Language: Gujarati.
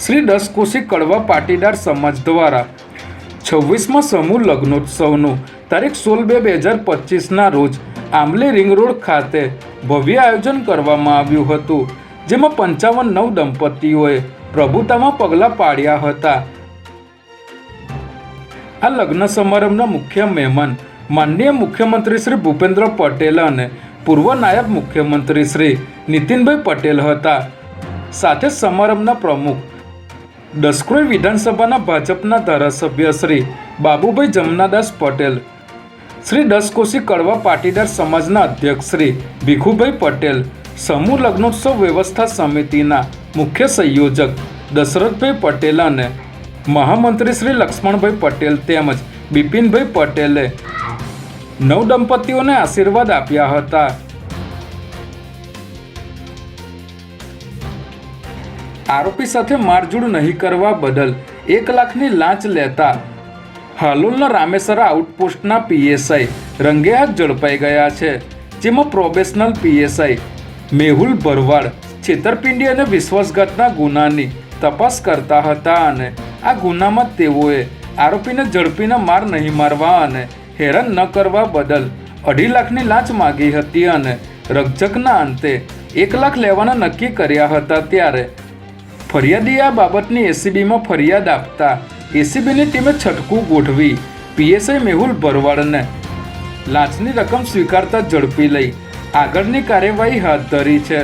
શ્રી દસકોશી કડવા પાટીદાર સમાજ દ્વારા 26મા સમૂહ લગ્નોત્સવનું તારીખ 16/2/2025ના રોજ આંબલી રિંગ રોડ ખાતે ભવ્ય આયોજન કરવામાં આવ્યું હતું, જેમાં 55 નવ દંપતીઓએ પ્રભુતામાં પગલાં પાડ્યા હતા. આ લગ્ન સમારંભના મુખ્ય મહેમાન માનનીય મુખ્યમંત્રી શ્રી ભૂપેન્દ્ર પટેલ અને પૂર્વ નાયબ મુખ્યમંત્રી શ્રી નીતિનભાઈ પટેલ હતા. સાથે સમારંભના પ્રમુખ દસક્રોઈ વિધાનસભાના ભાજપના ધારાસભ્ય શ્રી બાબુભાઈ જમનાદાસ પટેલ, શ્રી દસકોશી કડવા પાટીદાર સમાજના અધ્યક્ષ શ્રી ભીખુભાઈ પટેલ, સમૂહ લગ્નોત્સવ વ્યવસ્થા સમિતિના મુખ્ય સંયોજક દશરથભાઈ પટેલ અને મહામંત્રી શ્રી લક્ષ્મણભાઈ પટેલ તેમજ બિપિનભાઈ પટેલે નવ દંપતીઓને આશીર્વાદ આપ્યા હતા. આરોપી સાથે મારઝૂડ નહીં કરવા બદલ 1 લાખની લાંચ લેતા હાલોલના રામેસરા આઉટપોસ્ટના પીએસઆઈ રંગે હાથ ઝડપાઈ ગયા છે, જેમાં પ્રોબેશનલ પીએસઆઈ મેહુલ ભરવાડ છેતરપિંડી અને વિશ્વાસઘાતના ગુનાની તપાસ કરતા હતા અને આ ગુનામાં તેઓએ આરોપીને ઝડપીને માર નહીં મારવા અને હેરાન ન કરવા બદલ 2.5 લાખની લાંચ માગી હતી અને રકઝકના અંતે 1 લાખ લેવાના નક્કી કર્યા હતા. ત્યારે ફરિયાદીએ આ બાબતની એસીબીમાં ફરિયાદ આપતા એસીબીની ટીમે છટકું ગોઠવી પીએસઆઈ મેહુલ ભરવાડને લાંચની રકમ સ્વીકારતા ઝડપી લઈ આગળની કાર્યવાહી હાથ ધરી છે.